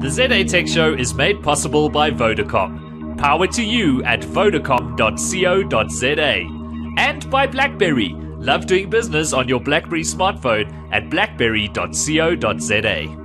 The ZA Tech Show is made possible by Vodacom. Power to you at vodacom.co.za. And by BlackBerry. Love doing business on your BlackBerry smartphone at blackberry.co.za.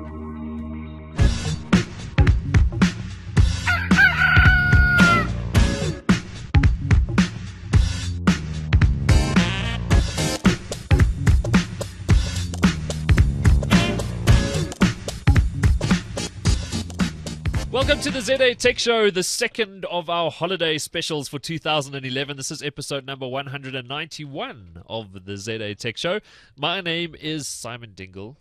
Welcome to the ZA Tech Show, the second of our holiday specials for 2011. This is episode number 191 of the ZA Tech Show. My name is Simon Dingle,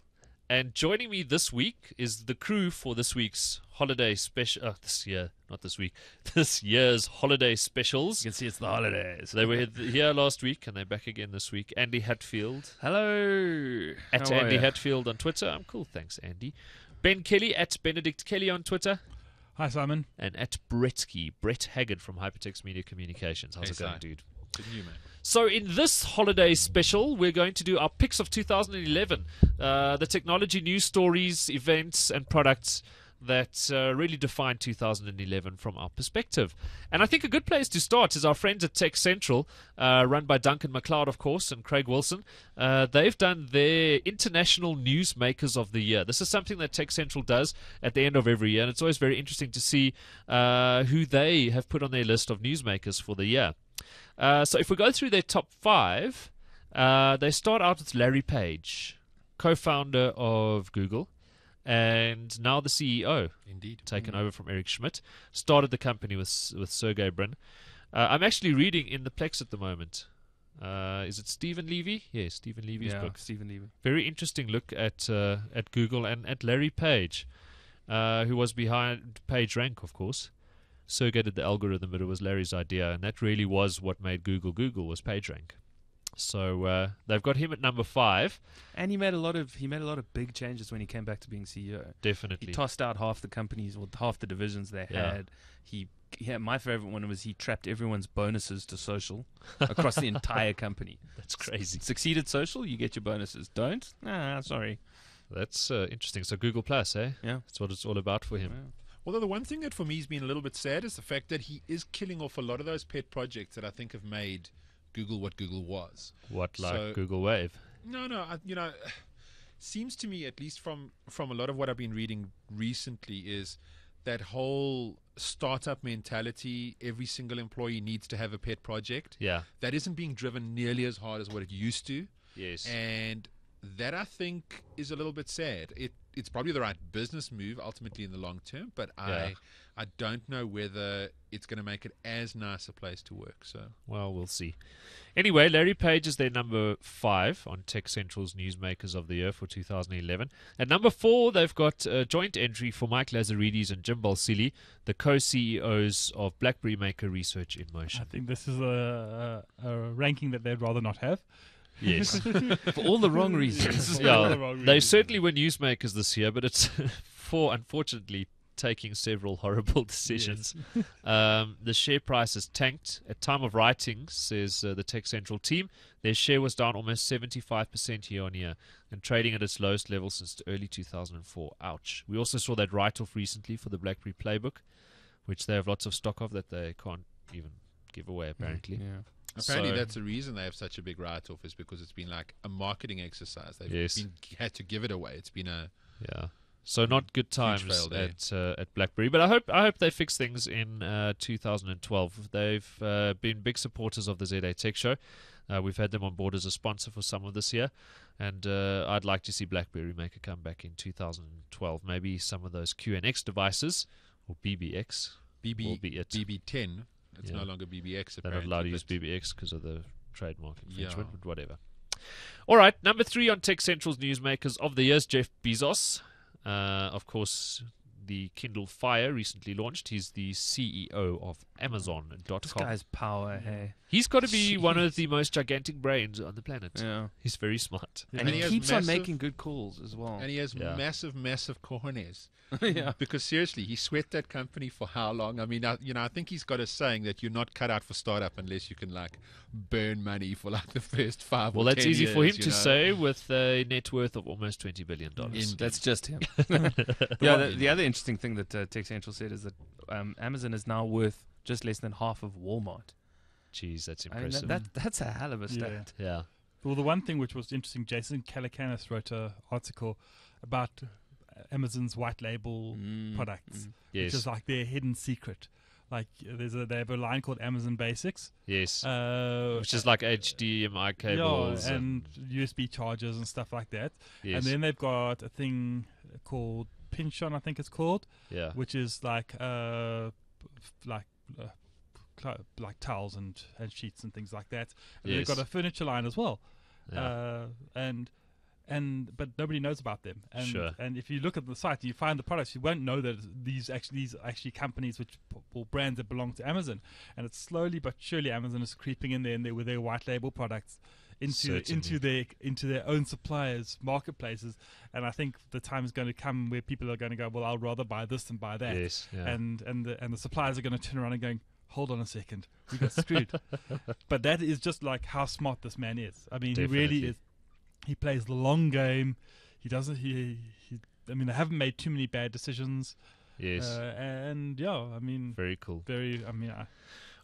and joining me this week is the crew for this week's holiday special. This year's holiday specials. You can see it's the holidays. They were here last week, and they're back again this week. Andy Hadfield. Hello. At Andy Hadfield on Twitter. I'm cool, thanks, Andy. Ben Kelly at Benedict Kelly on Twitter. Hi, Simon. And at Brett Haggard from Hypertext Media Communications. How's it going, dude? Good news, man. So in this holiday special, we're going to do our picks of 2011. The technology news stories, events, and products that really define 2011 from our perspective. And I think a good place to start is our friends at TechCentral, run by Duncan MacLeod, of course, and Craig Wilson. They've done their International Newsmakers of the Year. This is something that TechCentral does at the end of every year, and it's always very interesting to see who they have put on their list of newsmakers for the year. So if we go through their top 5, they start out with Larry Page, co-founder of Google, and now the CEO. Indeed. Taken over from Eric Schmidt. Started the company with Sergey Brin. I'm actually reading in the Plex at the moment. Is it Stephen Levy? Yes, Stephen Levy's book. Stephen Levy. Very interesting look at Google and at Larry Page, who was behind PageRank, of course. Sergey did the algorithm, but it was Larry's idea, and that really was what made Google was PageRank. So they've got him at number 5, and he made a lot of big changes when he came back to being CEO. Definitely, he tossed out half the companies or half the divisions they had. My favorite one was he trapped everyone's bonuses to social across the entire company. That's crazy. Succeeded social, you get your bonuses. Don't? Sorry. That's interesting. So Google Plus, eh? Yeah, that's what it's all about for him. Yeah. Although the one thing that for me has been a little bit sad is the fact that he is killing off a lot of those pet projects that I think have made Google what Google was. Google Wave? No. Seems to me, at least from a lot of what I've been reading recently, is that whole startup mentality. Every single employee needs to have a pet project. Yeah, that isn't being driven nearly as hard as what it used to. Yes, and that I think is a little bit sad. It's probably the right business move ultimately in the long term, but I don't know whether it's going to make it as nice a place to work. So, well, we'll see. Anyway, Larry Page is their number 5 on TechCentral's Newsmakers of the Year for 2011. At number 4, they've got a joint entry for Mike Lazaridis and Jim Balsillie, the co-CEOs of BlackBerry Maker Research in Motion. I think this is a ranking that they'd rather not have. Yes. For all the wrong reasons. They certainly were newsmakers this year, but it's for, unfortunately, taking several horrible decisions. Yes. The share price has tanked. At time of writing, says the TechCentral team, their share was down almost 75% year on year and trading at its lowest level since early 2004. Ouch. We also saw that write-off recently for the BlackBerry Playbook, which they have lots of stock of that they can't even give away, apparently. Yeah. Apparently, that's the reason they have such a big write-off, is because it's been like a marketing exercise. They've had to give it away. It's been so not good times at BlackBerry. But I hope they fix things in 2012. They've been big supporters of the ZA Tech Show. We've had them on board as a sponsor for some of this year, and I'd like to see BlackBerry make a comeback in 2012. Maybe some of those QNX devices or BBX will be it. BB10. It's no longer BBX. They're not allowed to use BBX because of the trademark infringement, but whatever. All right, number 3 on TechCentral's Newsmakers of the Year is Jeff Bezos. Of course, the Kindle Fire recently launched. He's the CEO of Amazon.com. This guy's power, hey. He's got to be one of Jeez. the most gigantic brains on the planet. Yeah. He's very smart. And he he has keeps on massive- making good calls as well. And he has Yeah. massive cojones. Yeah. Because seriously, he sweat that company for how long? I mean, I think he's got a saying that you're not cut out for startup unless you can like burn money for like the first 5 Well, or that's 10 easy for him years, to you know? say with a net worth of almost $20 billion. That's just him. Yeah, the other interesting thing that TechCentral said is that Amazon is now worth just less than half of Walmart. Jeez, that's I mean, impressive. that's a hell of a stat. Yeah. Well, the one thing which was interesting, Jason Calacanis wrote an article about Amazon's white label products, Yes. which is like their hidden secret. Like they have a line called Amazon Basics, Yes. uh, Which is like HDMI cables. yeah, and USB chargers and stuff like that. yes. And then they've got a thing called Pinch-On, I think it's called, yeah. which is like towels and sheets and things like that. And Yes. they've got a furniture line as well. Yeah. But nobody knows about them. And Sure. and if you look at the site, you find the products, you won't know that these actually companies or brands that belong to Amazon. And it's slowly but surely Amazon is creeping in there with their white label products into their own suppliers' marketplaces. And I think the time is going to come where people are going to go, well, I'll rather buy this than buy that. Yes. Yeah. And the suppliers are going to turn around and going, hold on a second, we got screwed. But that is just like how smart this man is. I mean, he really Definitely. is. He plays the long game. He doesn't. I mean, they haven't made too many bad decisions. yes. And yeah, I mean, Very cool. very. I mean,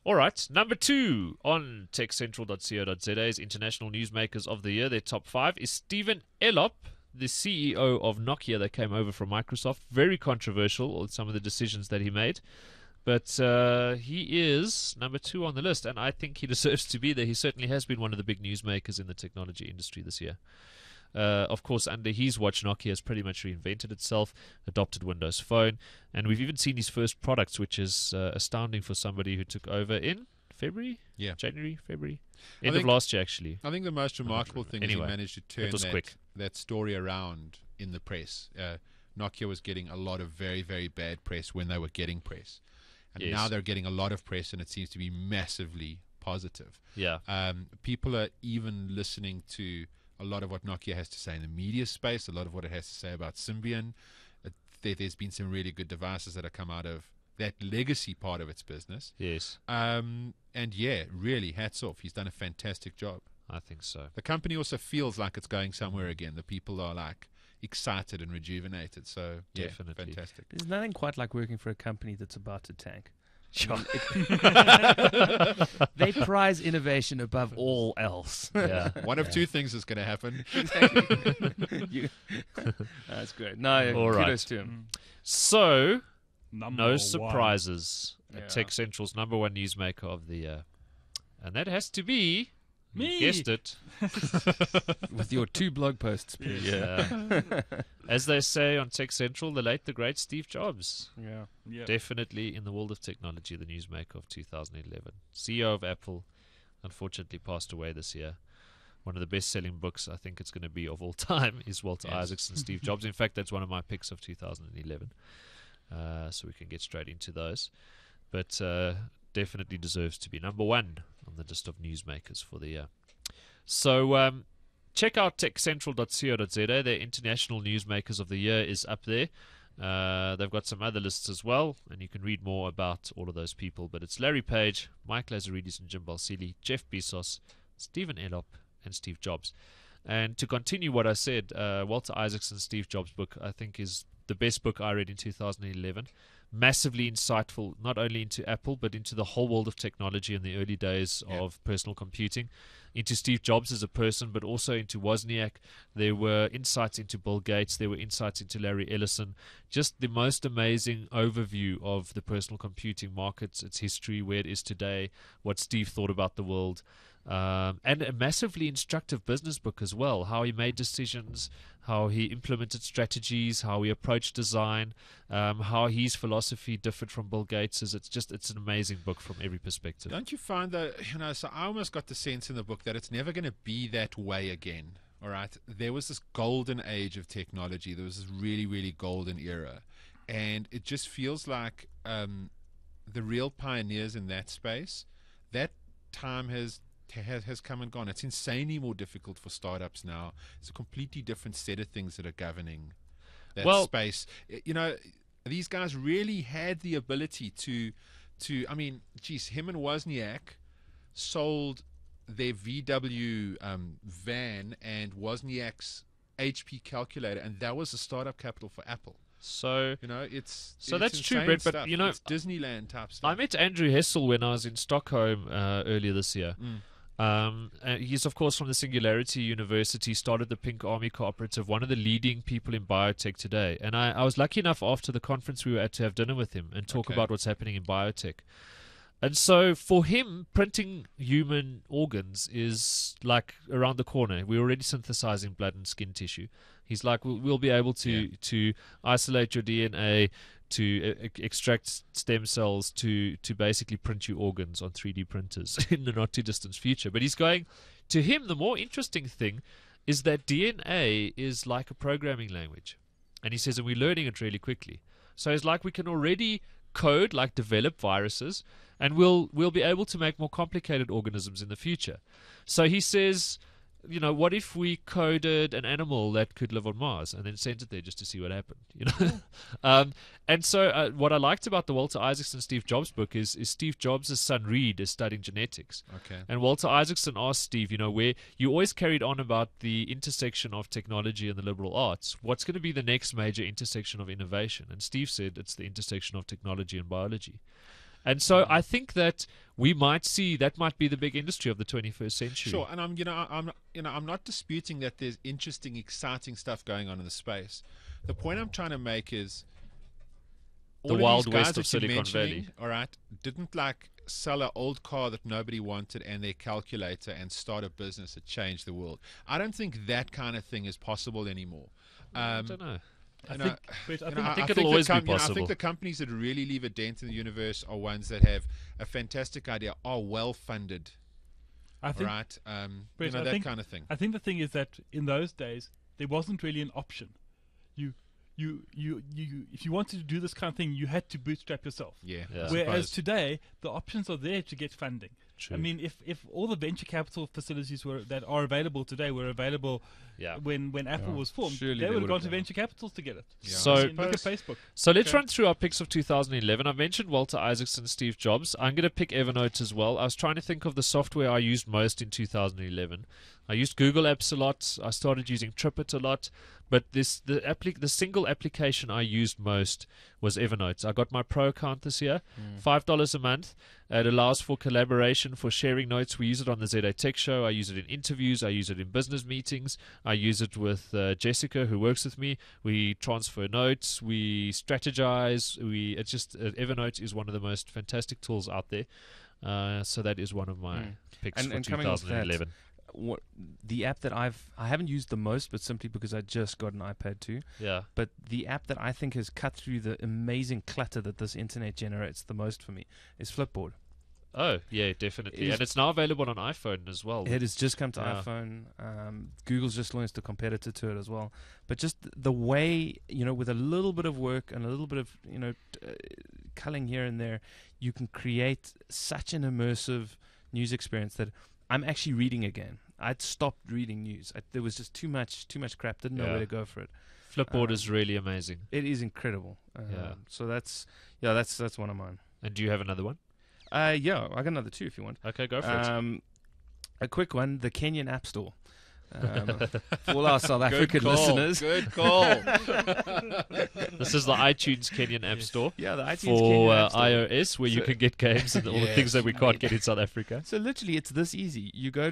All right, number 2 on techcentral.co.za is International Newsmakers of the Year. Their top 5 is Stephen Elop, the CEO of Nokia that came over from Microsoft. Very controversial, some of the decisions that he made. But he is number 2 on the list, and I think he deserves to be there. He certainly has been one of the big newsmakers in the technology industry this year. Of course, under his watch, Nokia has pretty much reinvented itself, adopted Windows Phone, and we've even seen his first products, which is astounding for somebody who took over in February? Yeah. January, February? I End of think- last year, actually. I think the most remarkable thing is Anyway, he managed to turn was quick. that story around in the press. Nokia was getting a lot of very, very bad press when they were getting press. And Yes. now they're getting a lot of press, and it seems to be massively positive. Yeah. People are even listening to a lot of what Nokia has to say in the media space, a lot of what it has to say about Symbian. There's been some really good devices that have come out of that legacy part of its business. Yes, And yeah, really, hats off. He's done a fantastic job. I think so. The company also feels like it's going somewhere again. The people are like excited and rejuvenated. So yeah, Definitely. fantastic. There's nothing quite like working for a company that's about to tank. Sure. They prize innovation above all else. Yeah. One of two things is going to happen. That's great. No, All kudos right. to him. So, number no one. surprises. Yeah. Tech Central's number 1 newsmaker of the year. And that has to be, you Me. guessed it, With your 2 blog posts, please. yeah. As they say on Tech Central, the late, the great Steve Jobs. Yeah. Yeah. Definitely in the world of technology, the newsmaker of 2011. CEO of Apple, unfortunately passed away this year. One of the best-selling books I think it's going to be of all time is Walter Yes. Isaacson, Steve Jobs. In fact, that's one of my picks of 2011. So we can get straight into those. But definitely deserves to be number 1 on the list of newsmakers for the year. So check out techcentral.co.za. Their International Newsmakers of the Year is up there. They've got some other lists as well, and you can read more about all of those people. But it's Larry Page, Mike Lazaridis and Jim Balsillie, Jeff Bezos, Stephen Elop, and Steve Jobs. And to continue what I said, Walter Isaacson's Steve Jobs book, I think, is the best book I read in 2011. Massively insightful, not only into Apple, but into the whole world of technology in the early days of personal computing, into Steve Jobs as a person, but also into Wozniak. There were insights into Bill Gates. There were insights into Larry Ellison. Just the most amazing overview of the personal computing markets, its history, where it is today, what Steve thought about the world. And a massively instructive business book as well, how he made decisions, how he implemented strategies, how he approached design, how his philosophy differed from Bill Gates's. It's an amazing book from every perspective. Don't you find that, so I almost got the sense in the book that it's never going to be that way again. All right. There was this golden age of technology. There was this really, really golden era. And it just feels like the real pioneers in that space, that time has come and gone. It's insanely more difficult for startups now. It's a completely different set of things that are governing that space. You know, these guys really had the ability to I mean, geez, him and Wozniak sold their VW van and Wozniak's HP calculator, and that was the startup capital for Apple. So You know, it's that's true, insane Brett. But stuff. you know, it's Disneyland type stuff. I met Andrew Hessel when I was in Stockholm earlier this year. He's, of course, from the Singularity University, started the Pink Army Cooperative, one of the leading people in biotech today. And I was lucky enough after the conference we were at to have dinner with him and talk about what's happening in biotech. And so for him, printing human organs is like around the corner. We're already synthesizing blood and skin tissue. He's like, we'll be able to isolate your DNA, to extract stem cells, to basically print you organs on 3D printers in the not too distant future. But he's going, to him, the more interesting thing is that DNA is like a programming language. And he says, and we're learning it really quickly. So it's like we can already code, like develop viruses, and we'll be able to make more complicated organisms in the future. So he says, you know, what if we coded an animal that could live on Mars and then sent it there just to see what happened, you know? And so what I liked about the Walter Isaacson Steve Jobs book is Steve Jobs' son Reed is studying genetics. Okay. And Walter Isaacson asked Steve, you know, where you always carried on about the intersection of technology and the liberal arts. What's going to be the next major intersection of innovation? And Steve said it's the intersection of technology and biology. And so I think that we might see that might be the big industry of the 21st century. Sure, and I'm not disputing that there's interesting, exciting stuff going on in the space. The point I'm trying to make is The all Wild these guys West of that you're Silicon mentioning, Valley. all right, didn't like sell an old car that nobody wanted and their calculator and start a business that changed the world. I don't think that kind of thing is possible anymore. I don't know. I know, think it'll always be I possible. think the companies that really leave a dent in the universe are ones that have a fantastic idea, are well funded, I think, right? Brett, I that think- kind of thing. I think the thing is that in those days there wasn't really an option. You if you wanted to do this kind of thing, you had to bootstrap yourself. Yeah. Yeah. I Whereas suppose. today, the options are there to get funding. True. I mean, if all the venture capital facilities that are available today were available Yeah. when Apple was formed, Surely they they would have gone would've to done. venture capitals to get it. Yeah. So- I mean, look at Facebook. So let's Okay. run through our picks of 2011. I mentioned Walter Isaacson, Steve Jobs. I'm going to pick Evernote as well. I was trying to think of the software I used most in 2011. I used Google Apps a lot. I started using TripIt a lot. But the single application I used most was Evernote. I got my Pro account this year, $5 a month. It allows for collaboration, for sharing notes. We use it on the ZA Tech Show. I use it in interviews. I use it in business meetings. I use it with Jessica, who works with me. We transfer notes. We strategize. Evernote is one of the most fantastic tools out there. So that is one of my picks for And coming off that, 2011. The app that I haven't used the most, but simply because I just got an iPad too. Yeah. But the app that I think has cut through the amazing clutter that this internet generates the most for me is Flipboard. Oh, yeah, definitely. And it's now available on iPhone as well. It has just come to Yeah. iPhone. Google's just launched a competitor to it as well. But just the way, with a little bit of work and a little bit of, culling here and there, you can create such an immersive news experience that I'm actually reading again. I'd stopped reading news. There was just too much crap. Didn't know Yeah. where to go for it. Flipboard is really amazing. It is incredible. Yeah. So that's one of mine. And do you have another one? I got another two if you want. Okay, go for it. A quick one: the Kenyan App Store. For all our South Good African call. listeners, Good call. This is the iTunes Kenyan App Store yeah, the iTunes for Kenyan App Store. iOS, where you So- can get games and all the things that we can't get in South Africa. So literally, it's this easy. You go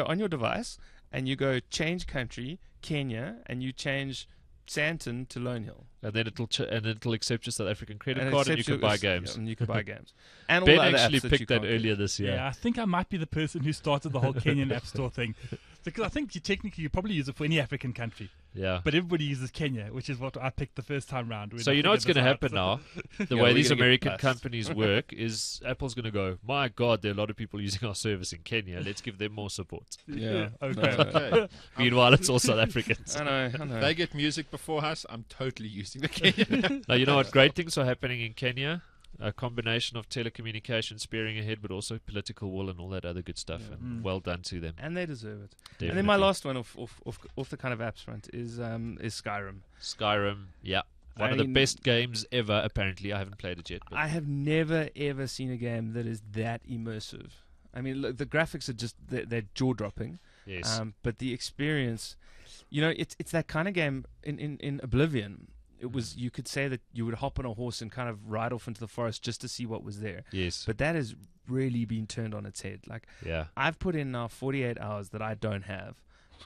on your device and you go change country, Kenya, and you change Sandton to Lone Hill. And then it'll accept your South African credit And it card, and you accepts can buy your- games. And you can buy games. And all Ben the other actually apps that picked you that can't get. earlier this year. Yeah, I think I might be the person who started the whole Kenyan App Store thing. Because I think you probably use it for any African country. Yeah. But everybody uses Kenya, which is what I picked the first time round. So you know what's going to happen now? The Yeah, way we're these gonna get American bust. companies work is Apple's going to go, my God, there are a lot of people using our service in Kenya. Let's give them more support. Yeah. Okay. Okay. Meanwhile, it's all South Africans. I know. They get music before us. I'm totally using the Kenyan. Now, you know what? Great things are happening in Kenya. A combination of telecommunication spearing ahead, but also political will and all that other good stuff. Yeah. And well done to them. And they deserve it. Definitely. And then my last one off the kind of apps front is Skyrim. Skyrim, yeah. One of the best games ever, apparently. I haven't played it yet. But I have never, ever seen a game that is that immersive. I mean, look, the graphics are just, they're jaw-dropping. yes. But the experience, it's that kind of game in Oblivion. It was, you could say that you would hop on a horse and kind of ride off into the forest just to see what was there. Yes. But that has really been turned on its head. Like, Yeah. I've put in now 48 hours that I don't have.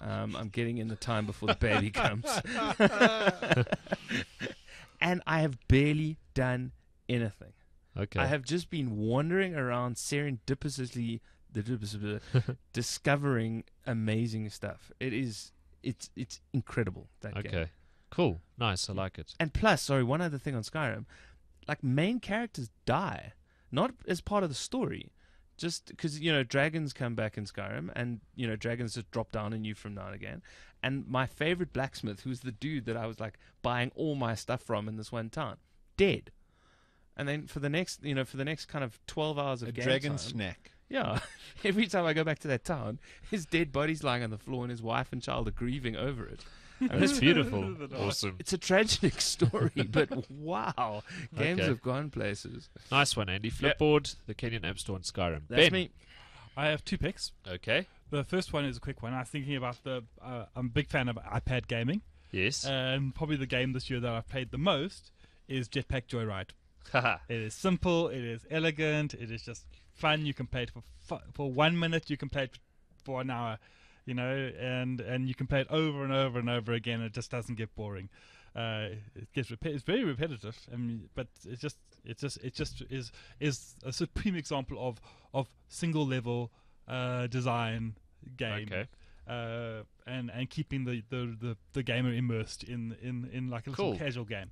I'm getting in the time before the baby comes. And I have barely done anything. Okay. I have just been wandering around serendipitously discovering amazing stuff. It's incredible, that game. Okay. Cool. Nice. I like it. And plus, sorry, one other thing on Skyrim, like main characters die, not as part of the story, just because dragons come back in Skyrim, and dragons just drop down on you from now and again. And my favorite blacksmith, who's the dude that I was like buying all my stuff from in this one town, dead. And then for the next kind of 12 hours of game dragon time, snack. yeah, every time I go back to that town, his dead body's lying on the floor, and his wife and child are grieving over it. That's beautiful. Awesome. It's a tragic story, but wow, games Okay. have gone places. Nice one, Andy. Flipboard, the Kenyan App Store, and Skyrim. That's Ben. me. I have 2 picks. Okay. The first one is a quick one. I was thinking about I'm a big fan of iPad gaming, Yes. and probably the game this year that I've played the most is Jetpack Joyride. Haha. It is simple, it is elegant, it is just fun. You can play it for 1 minute, you can play it for an hour, and you can play it over and over and over again. It just doesn't get boring. It's very repetitive. I mean, but it just is a supreme example of single level design game. Okay. And keeping the gamer immersed in like a Cool. little casual game.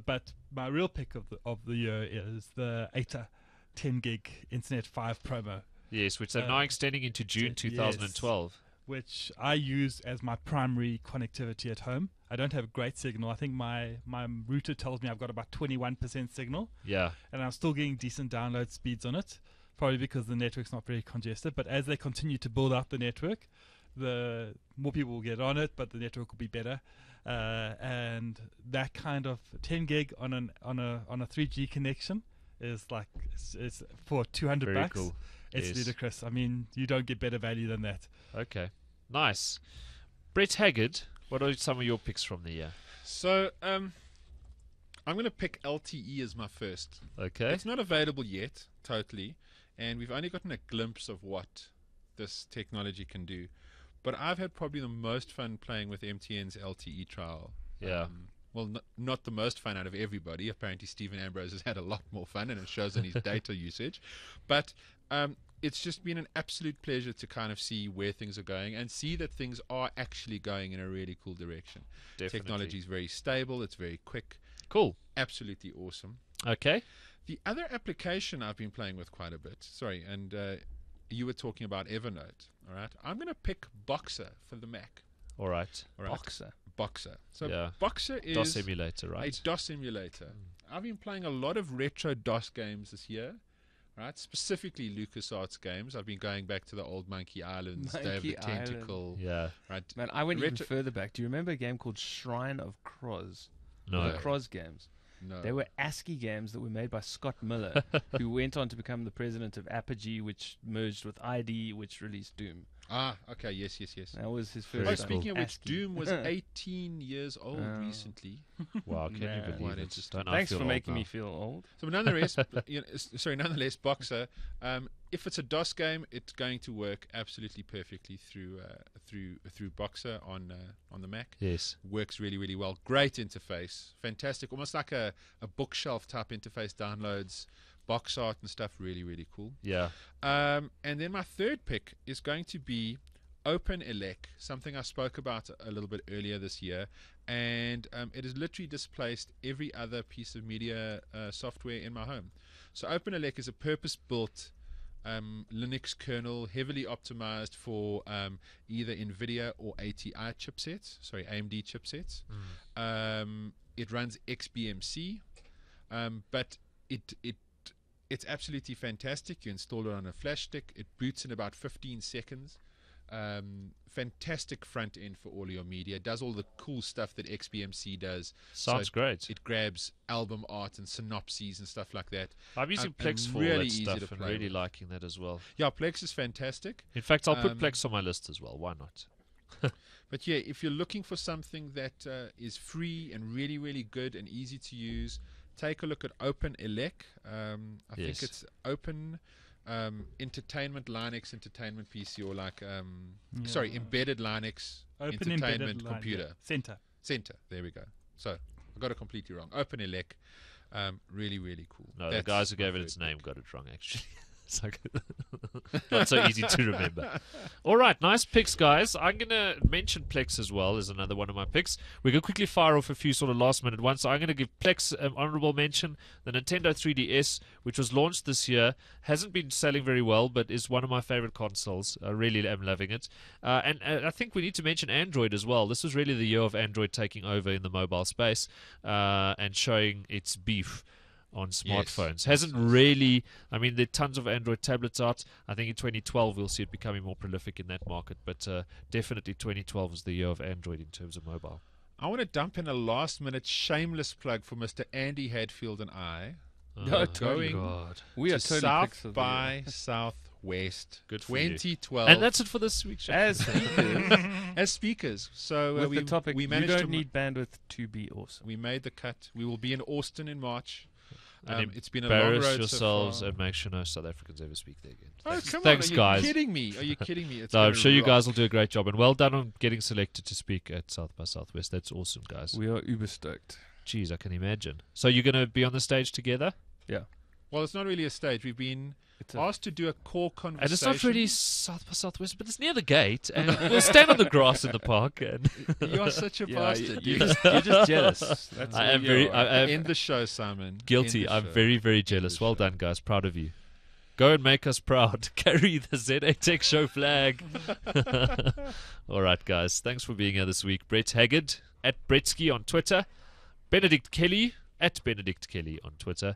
But my real pick of the year is the ATA 10 gig Internet 5 promo, Yes, which they're now extending into June 2012. which I use as my primary connectivity at home. I don't have a great signal. I think my router tells me I've got about 21% signal, Yeah. and I'm still getting decent download speeds on it, probably because the network's not very congested. But as they continue to build out the network, the more people will get on it, but the network will be better. And that kind of 10 gig on a 3G connection is like it's for $200. Very cool. It's Yes. ludicrous. I mean, you don't get better value than that. Okay. Nice. Brett Haggard, what are some of your picks from the year? So I'm going to pick LTE as my first. Okay. It's not available yet, totally, and we've only gotten a glimpse of what this technology can do. But I've had probably the most fun playing with MTN's LTE trial. Yeah. Well, not the most fun out of everybody. Apparently, Stephen Ambrose has had a lot more fun, and it shows in his data usage. But it's just been an absolute pleasure to kind of see where things are going and see that things are actually going in a really cool direction. Definitely. Technology is very stable. It's very quick. Cool. Absolutely awesome. Okay. The other application I've been playing with quite a bit, you were talking about Evernote, all right? I'm going to pick Boxer for the Mac. All right. All right? Boxer. So Yeah. Boxer is DOS emulator, a right? DOS emulator. I've been playing a lot of retro DOS games this year, right? Specifically LucasArts games. I've been going back to the old Monkey Islands, Day of the Monkey Island. Tentacle, Yeah. right? Man, I went even Retro- further back. Do you remember a game called Shrine of Croz? No. The Croz games. No. They were ASCII games that were made by Scott Miller, who went on to become the president of Apogee, which merged with ID, which released Doom. Ah, okay, yes. That was his Very first. Oh, speaking of which, ASCII. Doom was 18 years old Oh. recently. Wow, can Man. you Quite believe it? interesting. Don't I Thanks feel for old making now? me feel old. So nonetheless, nonetheless, Boxer. If it's a DOS game, it's going to work absolutely perfectly through Boxer on the Mac. Yes. Works really, really well. Great interface, fantastic. Almost like a bookshelf type interface. Downloads box art and stuff. Really, really cool. Yeah. And then my third pick is going to be OpenELEC, something I spoke about a little bit earlier this year, and it has literally displaced every other piece of media software in my home. So OpenELEC is a purpose-built Linux kernel, heavily optimized for either NVIDIA or AMD chipsets. It runs XBMC, but it It's absolutely fantastic. You install it on a flash stick. It boots in about 15 seconds. Fantastic front end for all your media. It does all the cool stuff that XBMC does. Sounds great. It grabs album art and synopses and stuff like that. I'm using Plex for really all that easy stuff to and play really with. liking that as well. Yeah, Plex is fantastic. In fact, I'll put Plex on my list as well. Why not? But yeah, if you're looking for something that is free and really, really good and easy to use, take a look at OpenELEC. I think it's Open Entertainment Linux Entertainment PC, or like Embedded Linux Open Entertainment embedded Computer Center. There we go. So I got it completely wrong. OpenELEC, really, really cool. No, That's the guys who my gave it its favorite name got it wrong, actually. It's like not so easy to remember. All right, nice picks, guys. I'm going to mention Plex as well as another one of my picks. We're going to quickly fire off a few sort of last-minute ones. So I'm going to give Plex an honorable mention. The Nintendo 3DS, which was launched this year, hasn't been selling very well, but is one of my favorite consoles. I really am loving it. And I think we need to mention Android as well. This was really the year of Android taking over in the mobile space and showing its beef on smartphones. Hasn't really, I mean, there are tons of Android tablets out. I think in 2012 we'll see it becoming more prolific in that market, but definitely 2012 is the year of Android in terms of mobile. I want to dump in a last-minute shameless plug for Mr. Andy Hadfield and I. Totally. God. We are to totally South picks of the by year. Southwest Good for you. 2012 And that's it for this week's show. As speakers, as speakers. So with we, the topic, we you managed don't to need bandwidth to be awesome. we made the cut. We will be in Austin in March. And It's been a long embarrass road yourselves so far. and make sure no South Africans ever speak there again. Oh, come Thanks, on. Are guys. you kidding me? Are you kidding me? It's No, I'm gonna sure you rock. guys will do a great job, and well done on getting selected to speak at South by Southwest. That's awesome, guys. We are uber stoked. Jeez, I can imagine. So you're going to be on the stage together? Yeah. Well, it's not really a stage. We've been asked to do a core conversation. And it's not really South by Southwest, but it's near the gate, and we'll stand on the grass in the park. And You are such a bastard. You're just jealous. That's I all am you very are. I am End the show, Simon. guilty. End the I'm show. very, very jealous. Well done, guys. Proud of you. Go and make us proud. Carry the ZA Tech Show flag. All right, guys. Thanks for being here this week. Brett Haggard at Bretsky on Twitter. Benedict Kelly at Benedict Kelly on Twitter.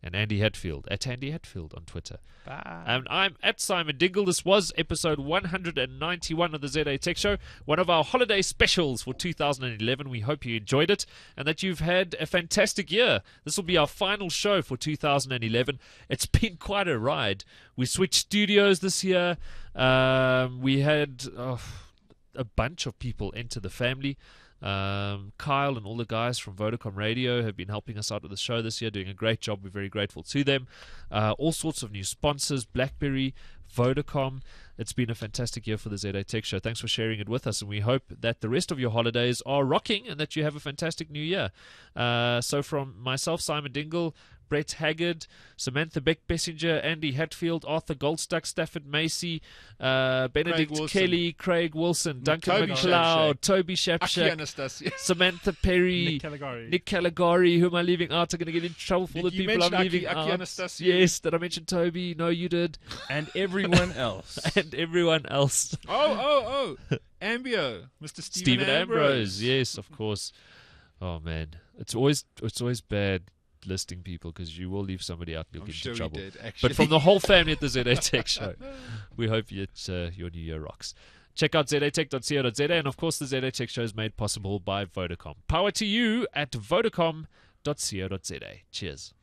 And Andy Hadfield at Andy Hadfield on Twitter. Bye. And I'm at Simon Dingle. This was episode 191 of the ZA Tech Show, one of our holiday specials for 2011. We hope you enjoyed it and that you've had a fantastic year. This will be our final show for 2011. It's been quite a ride. We switched studios this year. We had a bunch of people enter the family. Kyle and all the guys from Vodacom Radio have been helping us out with the show this year, doing a great job. We're very grateful to them. All sorts of new sponsors, BlackBerry, Vodacom. It's been a fantastic year for the ZA Tech Show. Thanks for sharing it with us, and we hope that the rest of your holidays are rocking and that you have a fantastic new year. So from myself, Simon Dingle, Brett Haggard, Samantha Beck-Bessinger, Andy Hatfield, Arthur Goldstuck, Stafford Macy, Benedict Wilson. Kelly, Craig Wilson, Duncan Toby McLeod, Shapshak. Toby Aki Shapshak, Anastasia. Samantha Perry, Nick Caligari. Nick Caligari. Who am I leaving out? I'm going to get in trouble for Nick, the you people I'm mentioned leaving Aki out. Anastasia. Yes, did I mention Toby? No, you did. And everyone else. And everyone else. Oh. Ambio. Mr. Stephen Ambrose. Yes, of course. Oh, man. It's always bad listing people because you will leave somebody out and you'll I'm get sure into trouble. he did, actually. But from the whole family at the ZA Tech Show, we hope your new year rocks. Check out zatech.co.za, and of course the ZA Tech Show is made possible by Vodacom. Power to you at vodacom.co.za. Cheers.